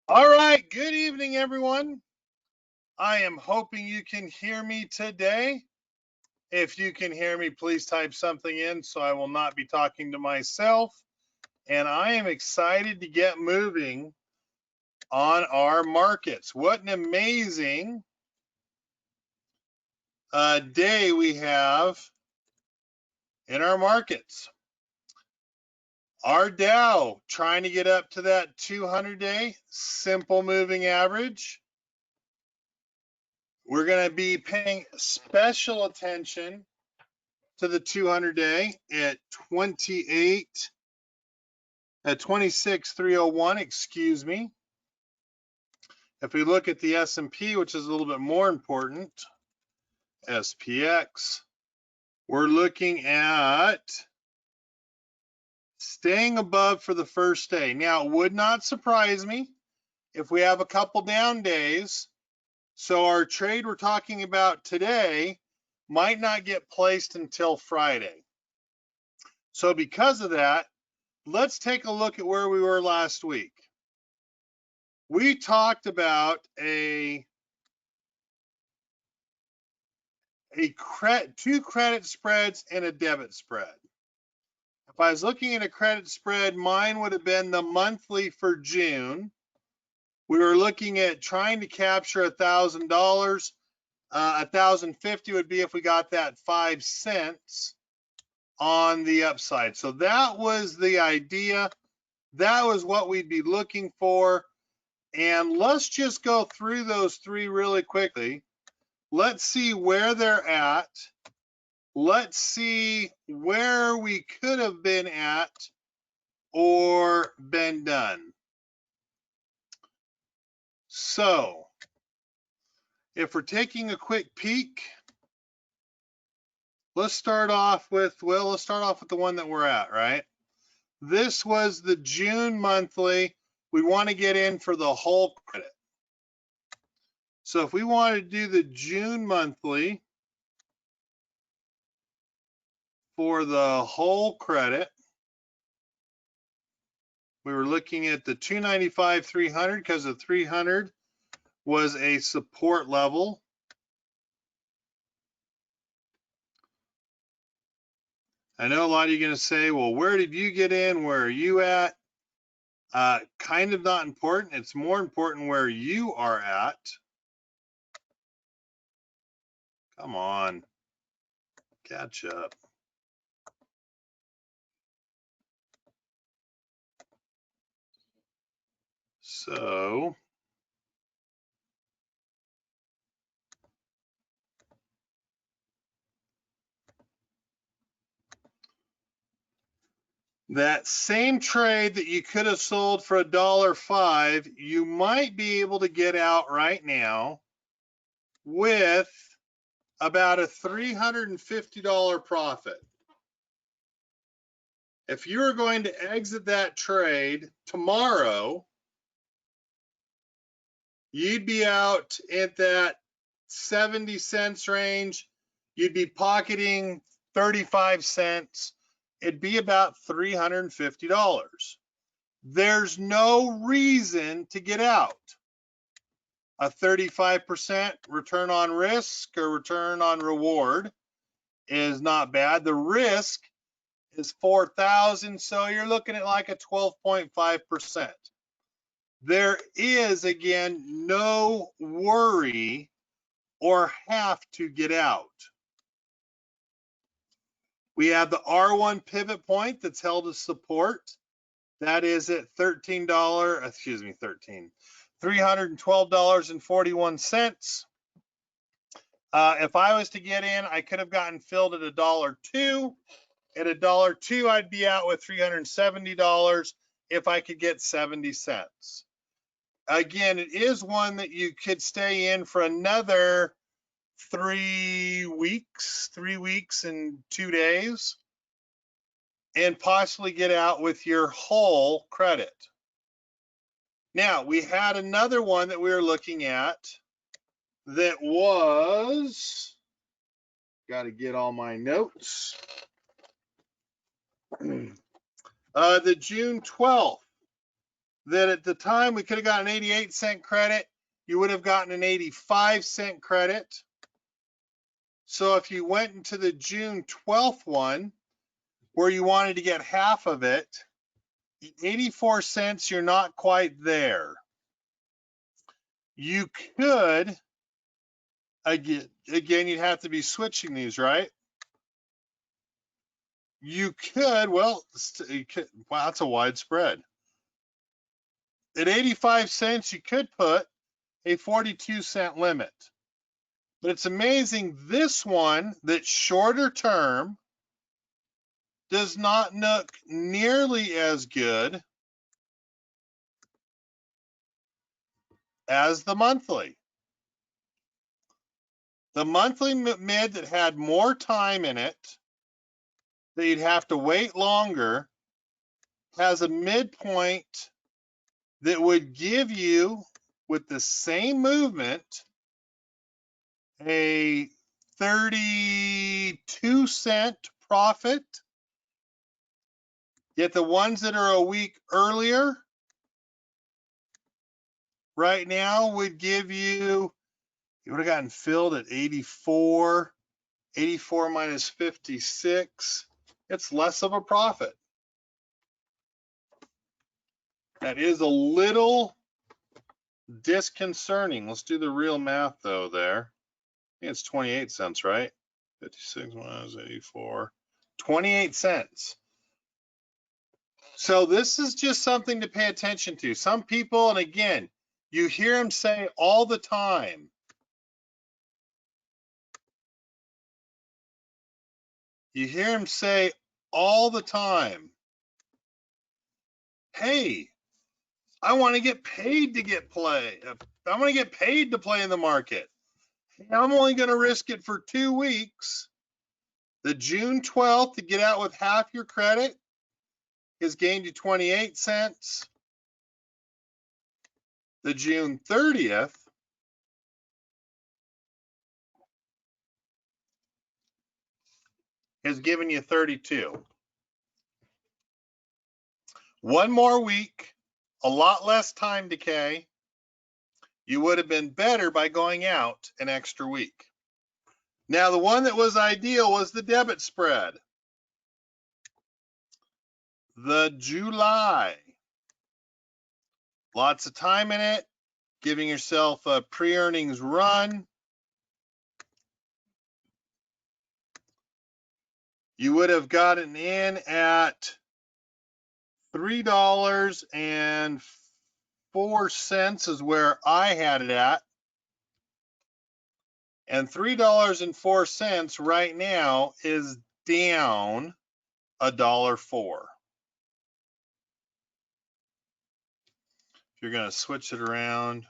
All right, good evening, everyone. I am hoping you can hear me today. If you can hear me, please type something in so I will not be talking to myself. And I am excited to get moving on our markets. What an amazing day we have in our markets. Our Dow trying to get up to that 200-day simple moving average. We're going to be paying special attention to the 200-day at 26,301, excuse me. If we look at the S&P, which is a little bit more important, SPX, we're looking at staying above for the first day. Now, it would not surprise me if we have a couple down days. So our trade we're talking about today might not get placed until Friday. So because of that, let's take a look at where we were last week. We talked about two credit spreads and a debit spread. If I was looking at a credit spread, mine would have been the monthly for June. We were looking at trying to capture $1,000. $1,050 would be if we got that 5 cents on the upside. So that was the idea. That was what we'd be looking for. And let's just go through those three really quickly. Let's see where they're at. Let's see where we could have been at or been done. So if we're taking a quick peek, let's start off with the one that we're at, right? This was the June monthly. We want to get in for the whole credit. So if we want to do the June monthly for the whole credit, we were looking at the 295, 300 because the 300 was a support level. I know a lot of you are going to say, well, where did you get in? Where are you at? Kind of not important. It's more important where you are at. Come on, catch up. So that same trade that you could have sold for $1.05, you might be able to get out right now with about a $350 profit. If you were going to exit that trade tomorrow, you'd be out at that 70 cents range. You'd be pocketing 35 cents. It'd be about $350. There's no reason to get out. A 35% return on risk or return on reward is not bad. The risk is 4,000, so you're looking at like a 12.5%. There is, again, no worry or have to get out. We have the R1 pivot point that's held as support. That is at $312.41. If I was to get in, I could have gotten filled at $1.02. At $1.02, I'd be out with $370 if I could get 70 cents. Again, it is one that you could stay in for another 3 weeks and 2 days, and possibly get out with your whole credit. Now, we had another one that we were looking at that was, got to get all my notes, the June 12th. that at the time we could have gotten an 88-cent credit, you would have gotten an 85-cent credit. So if you went into the June 12th one, where you wanted to get half of it, 84 cents, you're not quite there. You could, again, you'd have to be switching these, right? You could, well, wow, that's a wide spread. At 85 cents, you could put a 42-cent limit. But it's amazing, this one that's shorter term does not look nearly as good as the monthly. The monthly mid that had more time in it, that you'd have to wait longer, has a midpoint that would give you, with the same movement, a 32-cent profit. Yet the ones that are a week earlier right now would give you would have gotten filled at 84. 84 minus 56. It's less of a profit. That is a little disconcerting. Let's do the real math though there. I think it's 28 cents, right? 56 minus 84. 28 cents. So this is just something to pay attention to. Some people, and again, you hear them say all the time, hey, I want to get paid to play. I want to get paid to play in the market. I'm only going to risk it for 2 weeks. The June 12th to get out with half your credit has gained you 28 cents. The June 30th has given you 32. One more week, a lot less time decay. You would have been better by going out an extra week. Now, the one that was ideal was the debit spread. The July. Lots of time in it, giving yourself a pre-earnings run. You would have gotten in at $3.04 is where I had it at. And $3.04 right now is down $1.04. If you're going to switch it around,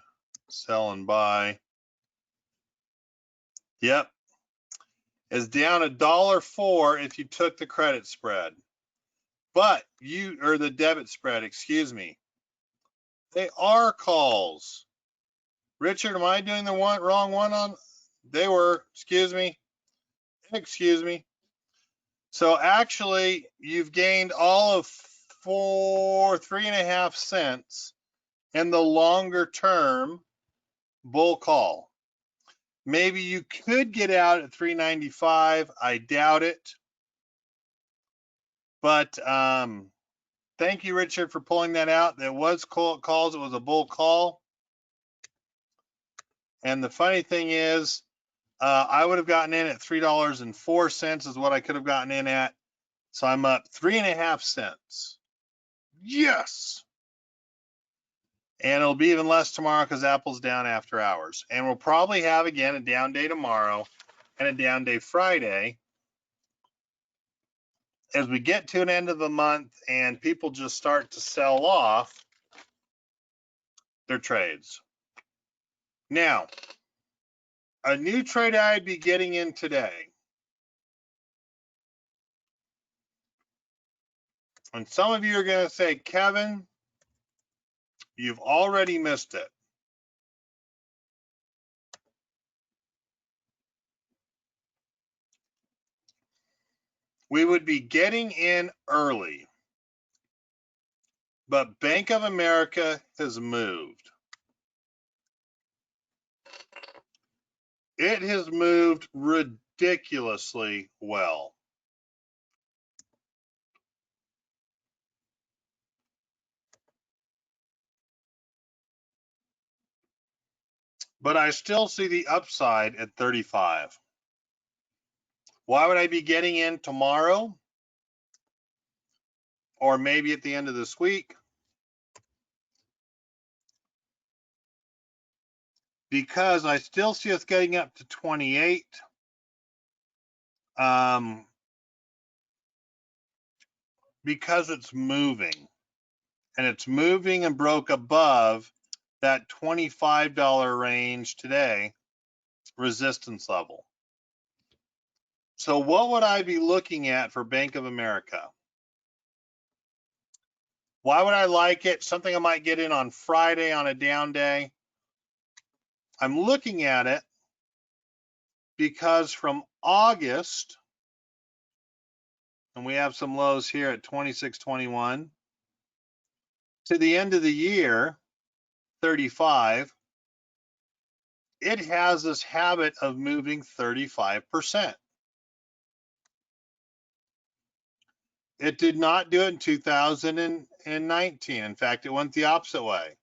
sell and buy. Yep. Is down $1.04 if you took the credit spread. But or the debit spread, excuse me. They are calls. Richard, am I doing the wrong one on? They were, excuse me. So actually, you've gained all of 3.5 cents in the longer term bull call. Maybe you could get out at 3.95. I doubt it. But thank you, Richard, for pulling that out. There was calls. It was a bull call. And the funny thing is, I would have gotten in at $3.04 is what I could have gotten in at. So I'm up 3.5 cents. Yes. And it'll be even less tomorrow because Apple's down after hours. And we'll probably have again a down day tomorrow and a down day Friday as we get to an end of the month and people just start to sell off their trades. Now, a new trade I'd be getting in today. And some of you are going to say, Kevin, you've already missed it. We would be getting in early. But Bank of America has moved. It has moved ridiculously well. But I still see the upside at 35. Why would I be getting in tomorrow? Or maybe at the end of this week? Because I still see us getting up to 28. Because it's moving. And it's moving and broke above that $25 range today, resistance level. So what would I be looking at for Bank of America? Why would I like it? Something I might get in on Friday on a down day. I'm looking at it because from August, and we have some lows here at 26.21, to the end of the year, 35, it has this habit of moving 35%. It did not do it in 2019. In fact, it went the opposite way.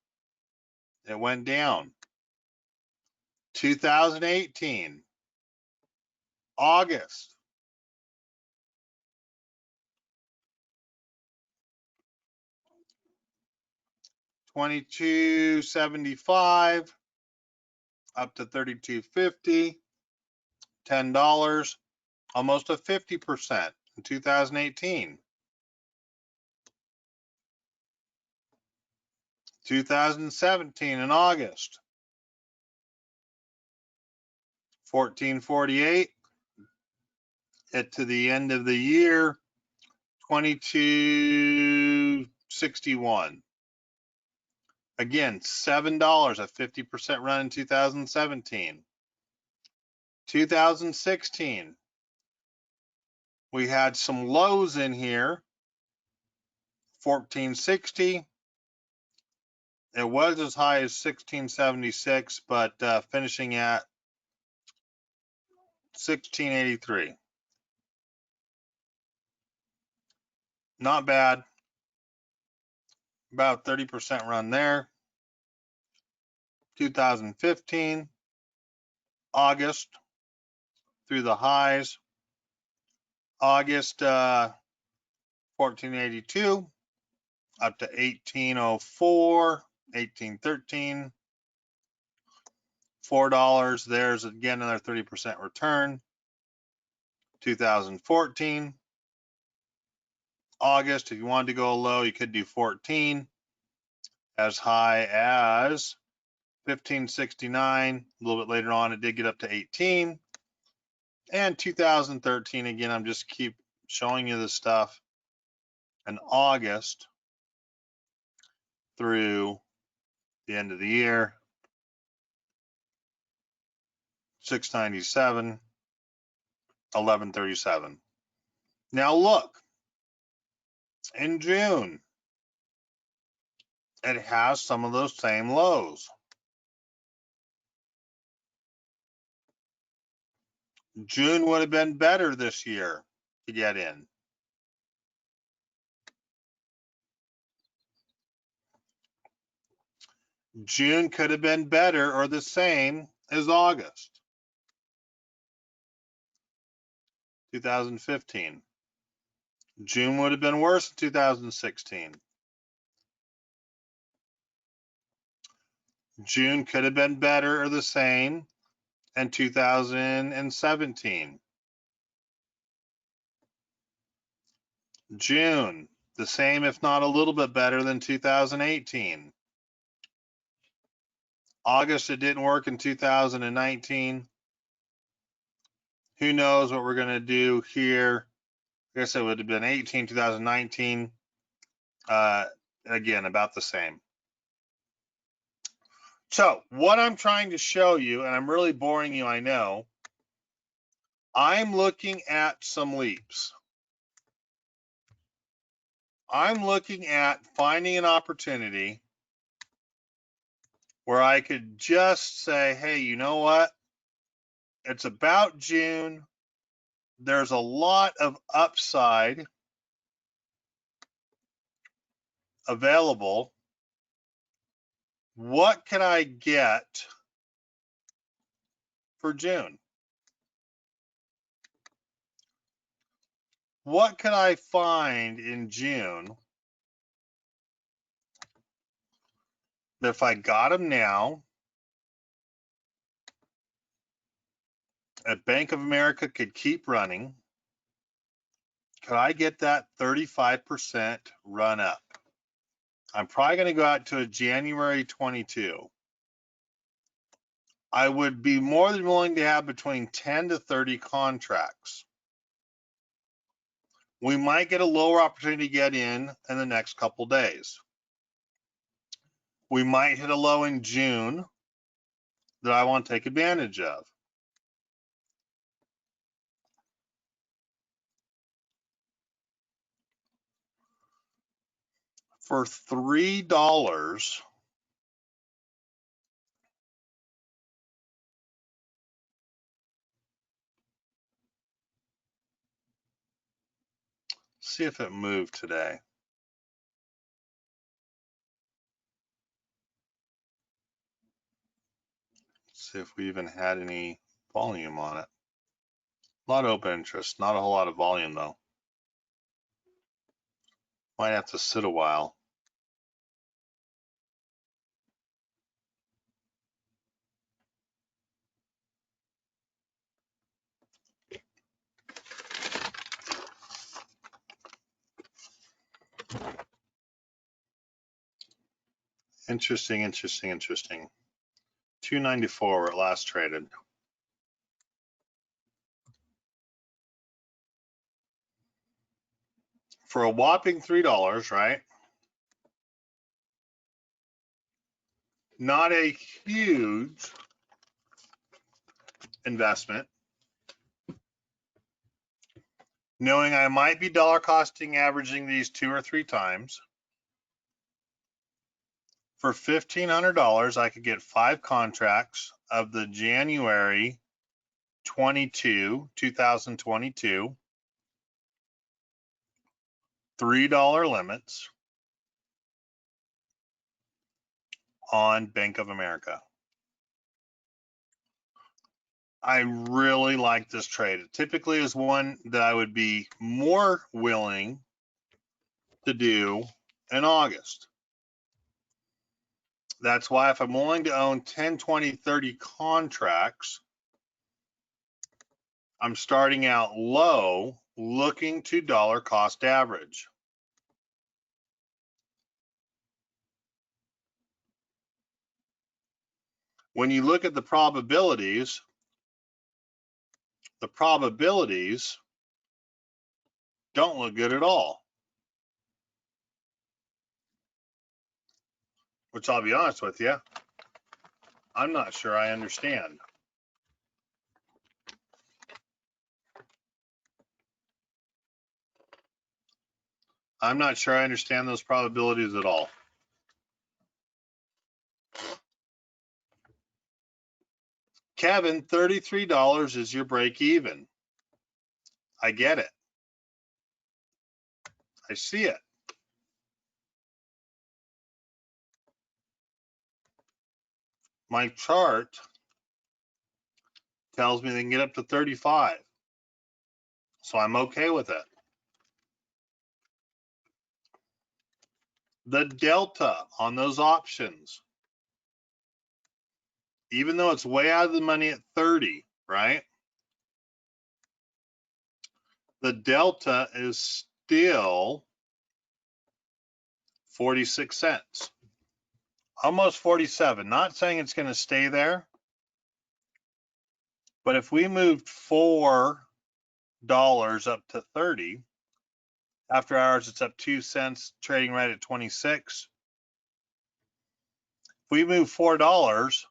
It went down. 2018, August. $22.75 up to $32.50, $10, almost a 50% in 2018. 2017 in August, $14.48. It to the end of the year, $22.61. Again, $7, a 50% run in 2017. 2016, we had some lows in here, $14.60. It was as high as $16.76, but finishing at $16.83. Not bad. About 30% run there. 2015, August through the highs. August 1482 up to 1804, 1813. $4. There's again another 30% return. 2014, August, if you wanted to go low, you could do 14. As high as 1569. A little bit later on, it did get up to 18. And 2013, again, I'm just keep showing you this stuff. In August through the end of the year, 697, 1137. Now look, in June, it has some of those same lows. June would have been better this year to get in. June could have been better or the same as August 2015. June would have been worse in 2016. June could have been better or the same in 2017. June, the same if not a little bit better than 2018. August, it didn't work in 2019. Who knows what we're going to do here. I guess it would have been 18, 2019. Again, about the same. So what I'm trying to show you, and I'm really boring you, I know, I'm looking at some leaps. I'm looking at finding an opportunity where I could just say, hey, you know what? It's about June. There's a lot of upside available. What can I get for June? What can I find in June that if I got them now, at Bank of America could keep running? Could I get that 35% run up? I'm probably going to go out to a January 22. I would be more than willing to have between 10 to 30 contracts. We might get a lower opportunity to get in the next couple days. We might hit a low in June that I want to take advantage of. For $3, see if it moved today. See if we even had any volume on it. A lot of open interest, not a whole lot of volume though. Might have to sit a while. Interesting. 294 where it last traded. For a whopping $3, right? Not a huge investment. Knowing I might be dollar costing averaging these 2 or 3 times. For $1,500, I could get 5 contracts of the January 2022, $3 limits on Bank of America. I really like this trade. It typically is one that I would be more willing to do in August. That's why if I'm willing to own 10, 20, 30 contracts, I'm starting out low, looking to dollar cost average. When you look at the probabilities don't look good at all. Which I'll be honest with you, I'm not sure I understand. I'm not sure I understand those probabilities at all. Kevin, $33 is your break even. I get it. I see it. My chart tells me they can get up to 35. So I'm okay with it. The delta on those options, even though it's way out of the money at 30, right? The delta is still 46 cents. Almost 47. Not saying it's going to stay there. But if we moved $4 up to 30, after hours it's up 2 cents, trading right at 26. If we move $4,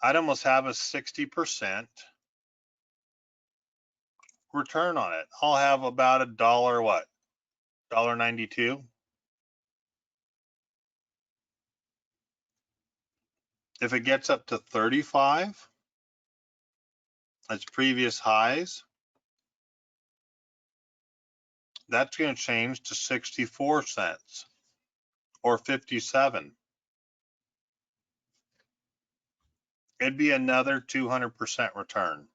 I'd almost have a 60% return on it. I'll have about $1, what? $1.92. If it gets up to 35, its previous highs, that's going to change to 64 cents or 57. It'd be another 200% return.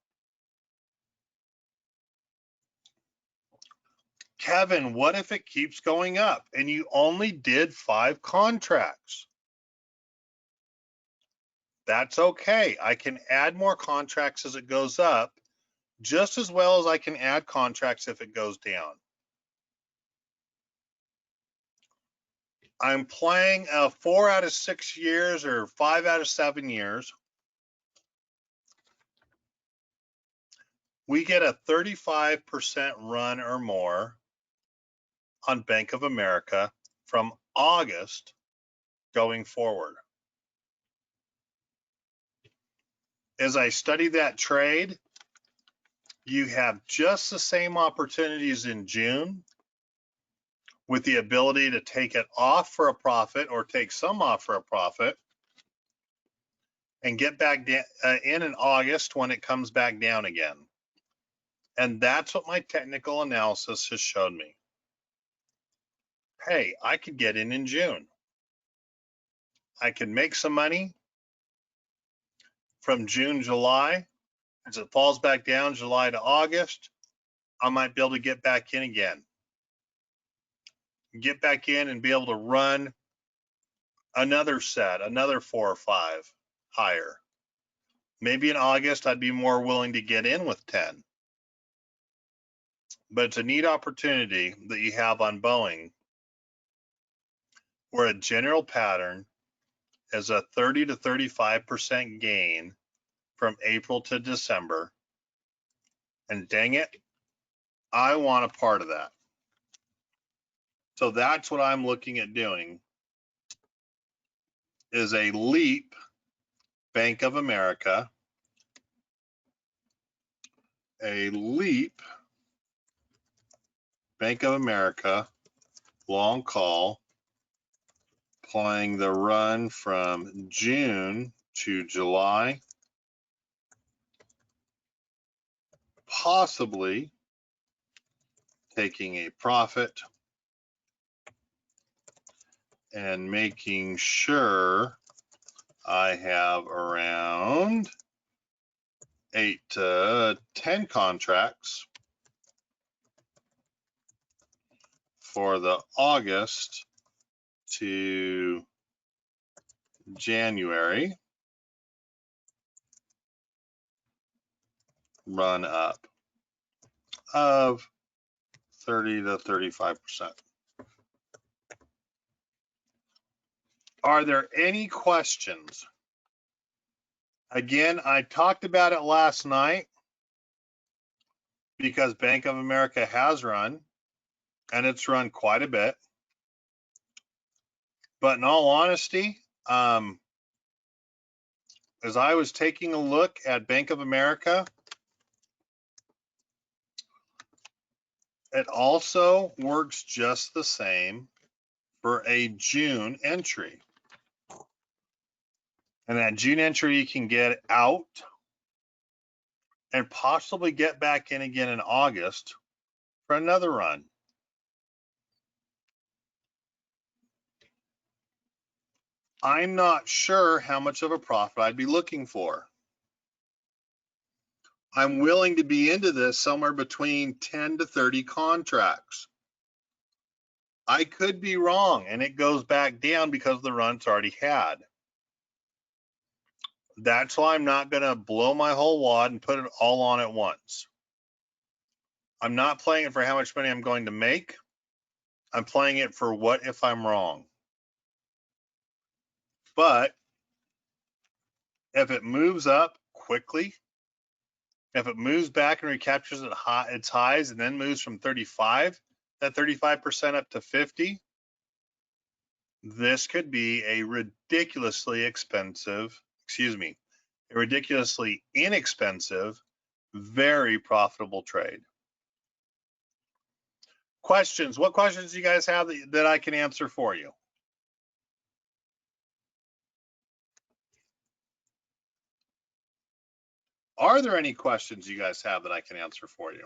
Kevin, what if it keeps going up and you only did 5 contracts? That's okay. I can add more contracts as it goes up, just as well as I can add contracts if it goes down. I'm playing 4 out of 6 years or 5 out of 7 years. We get a 35% run or more on Bank of America from August going forward. As I study that trade, you have just the same opportunities in June with the ability to take it off for a profit or take some off for a profit and get back in August when it comes back down again. And that's what my technical analysis has shown me. Hey, I could get in June. I can make some money from June, July. As it falls back down July to August, I might be able to get back in again. Get back in and be able to run another set, another 4 or 5 higher. Maybe in August, I'd be more willing to get in with 10. But it's a neat opportunity that you have on Boeing where a general pattern is a 30 to 35% gain from April to December. And dang it, I want a part of that. So that's what I'm looking at doing, is a leap Bank of America, a leap Bank of America long call, playing the run from June to July, possibly taking a profit and making sure I have around 8 to 10 contracts for the August to January run up of 30 to 35%. Are there any questions? Again, I talked about it last night because Bank of America has run, and it's run quite a bit. But in all honesty, as I was taking a look at Bank of America, it also works just the same for a June entry. And that June entry you can get out and possibly get back in again in August for another run. I'm not sure how much of a profit I'd be looking for. I'm willing to be into this somewhere between 10 to 30 contracts. I could be wrong and it goes back down because the run's already had. That's why I'm not going to blow my whole wad and put it all on at once. I'm not playing it for how much money I'm going to make. I'm playing it for what if I'm wrong. But if it moves up quickly, if it moves back and recaptures its highs and then moves from 35, that 35% up to 50, this could be a ridiculously inexpensive, very profitable trade. Questions. What questions do you guys have that I can answer for you? Are there any questions you guys have that I can answer for you?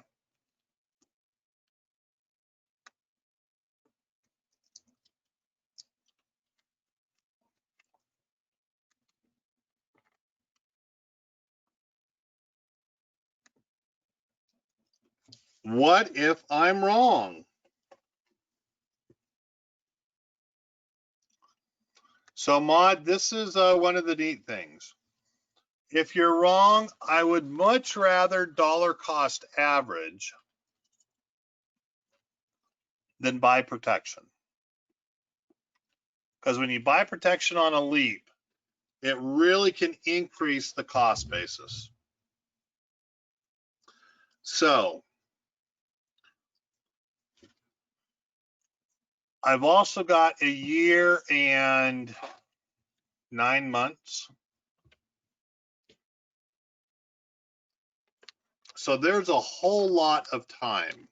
What if I'm wrong? So, Maud, this is one of the neat things. If you're wrong, I would much rather dollar cost average than buy protection. Because when you buy protection on a leap, it really can increase the cost basis. So, I've also got a year and 9 months. So there's a whole lot of time.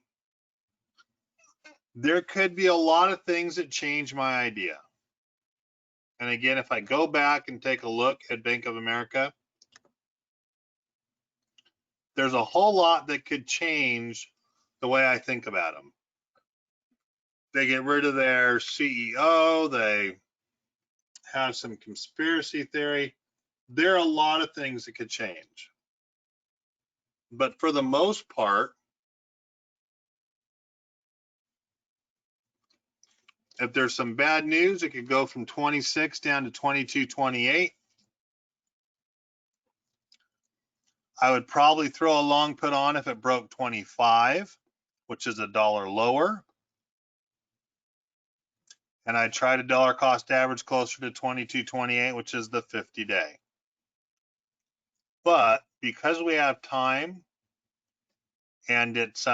There could be a lot of things that change my idea. And again, if I go back and take a look at Bank of America, there's a whole lot that could change the way I think about them. They get rid of their CEO, they have some conspiracy theory. There are a lot of things that could change. But for the most part, if there's some bad news, it could go from 26 down to 22.28. I would probably throw a long put on if it broke 25, which is $1 lower. And I'd try to dollar cost average closer to 22.28, which is the 50-day. But because we have time and it's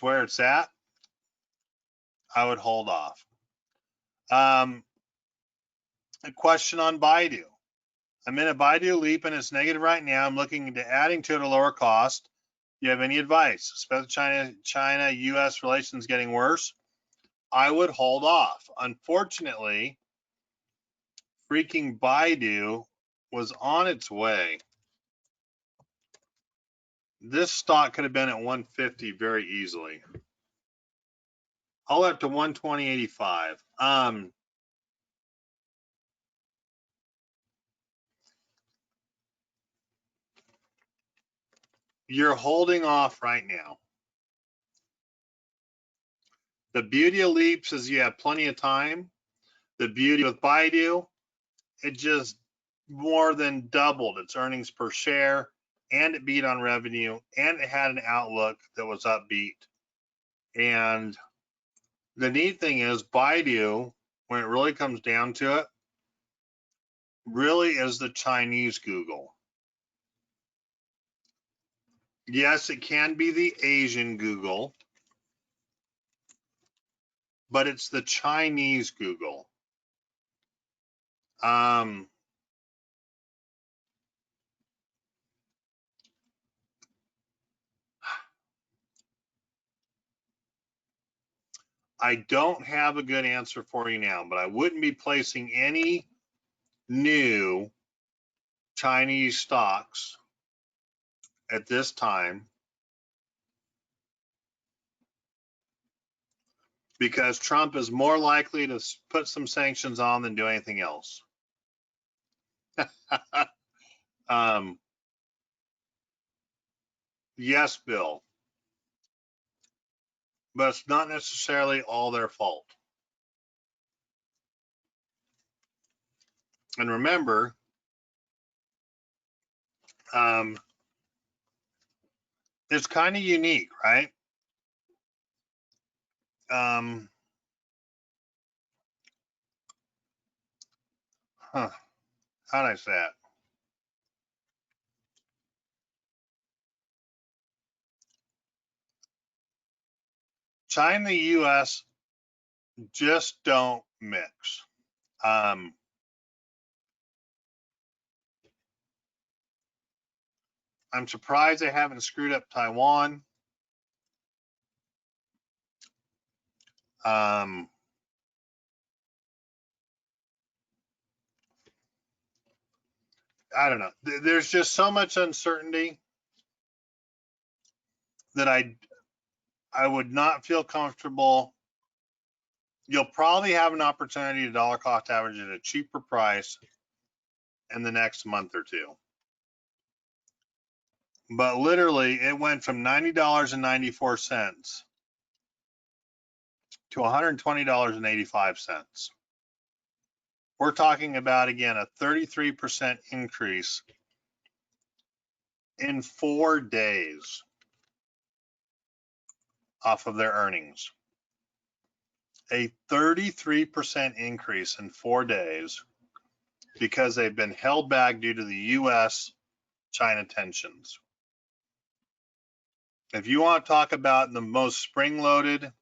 where it's at, I would hold off. A question on Baidu. I'm in a Baidu leap and it's negative right now. I'm looking into adding to it a lower cost. Do you have any advice? Especially China-US relations getting worse. I would hold off. Unfortunately, freaking Baidu was on its way. This stock could have been at 150 very easily. All up to 120.85. You're holding off right now. The beauty of leaps is you have plenty of time. The beauty with Baidu, it just more than doubled its earnings per share, and it beat on revenue, and it had an outlook that was upbeat. And the neat thing is Baidu, when it really comes down to it, really is the Chinese Google. Yes, it can be the Asian Google, but it's the Chinese Google. I don't have a good answer for you now, but I wouldn't be placing any new Chinese stocks at this time because Trump is more likely to put some sanctions on than do anything else. Yes, Bill, but it's not necessarily all their fault. And remember, it's kind of unique, right? How'd I say it? China and the U.S. just don't mix. I'm surprised they haven't screwed up Taiwan. I don't know. There's just so much uncertainty that I would not feel comfortable. You'll probably have an opportunity to dollar cost average at a cheaper price in the next month or two. But literally, it went from $90.94 to $120.85. We're talking about, again, a 33% increase in 4 days off of their earnings. A 33% increase in 4 days because they've been held back due to the U.S.-China tensions. If you want to talk about the most spring-loaded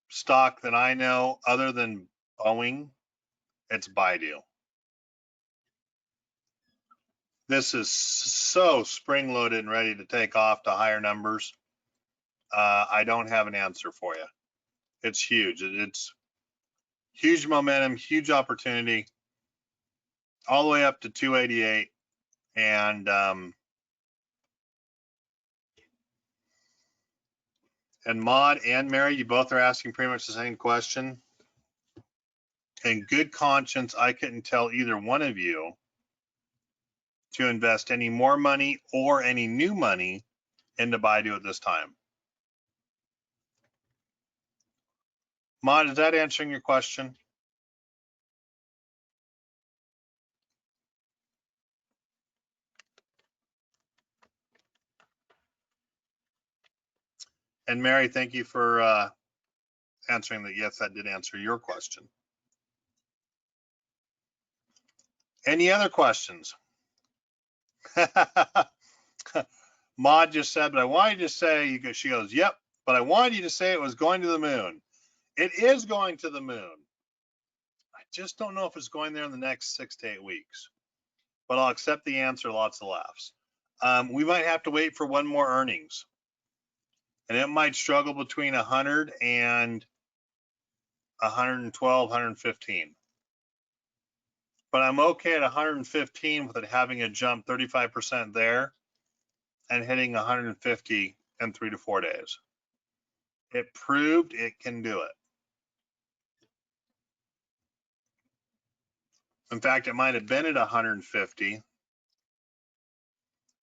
stock that I know other than Boeing, it's Baidu. This is so spring-loaded and ready to take off to higher numbers. I don't have an answer for you. It's huge. It's huge momentum, huge opportunity, all the way up to 288. And Maud and Mary, you both are asking pretty much the same question. In good conscience, I couldn't tell either one of you to invest any more money or any new money into Baidu at this time. Maud, is that answering your question? And Mary, thank you for answering that. Yes, that did answer your question. Any other questions? Maud just said, but I wanted you to say, she goes, yep, but I wanted you to say it was going to the moon. It is going to the moon. I just don't know if it's going there in the next 6 to 8 weeks, but I'll accept the answer, lots of laughs. We might have to wait for one more earnings, and it might struggle between 100 and 112, 115. But I'm okay at 115 with it having a jump 35% there and hitting 150 in 3 to 4 days. It proved it can do it. In fact, it might have been at 150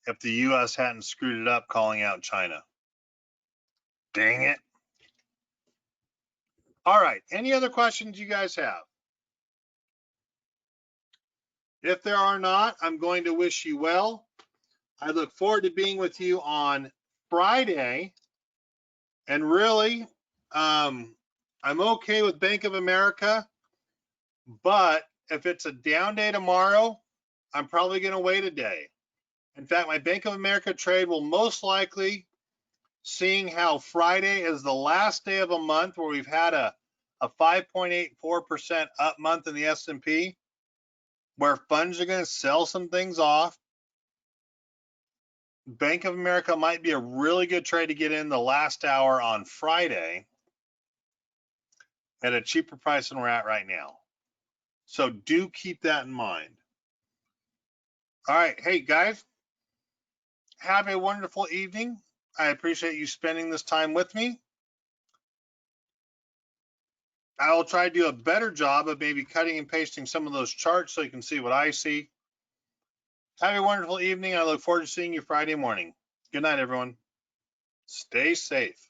if the US hadn't screwed it up calling out China. Dang it. All right, any other questions you guys have? If there are not, I'm going to wish you well. I look forward to being with you on Friday. And really, I'm okay with Bank of America, but if it's a down day tomorrow, I'm probably going to wait a day. In fact, my Bank of America trade will most likely, seeing how Friday is the last day of a month where we've had a 5.84% up month in the S&P, where funds are going to sell some things off. Bank of America might be a really good trade to get in the last hour on Friday at a cheaper price than we're at right now. So do keep that in mind. All right. Hey, guys, have a wonderful evening. I appreciate you spending this time with me. I will try to do a better job of maybe cutting and pasting some of those charts so you can see what I see. Have a wonderful evening. I look forward to seeing you Friday morning. Good night, everyone. Stay safe.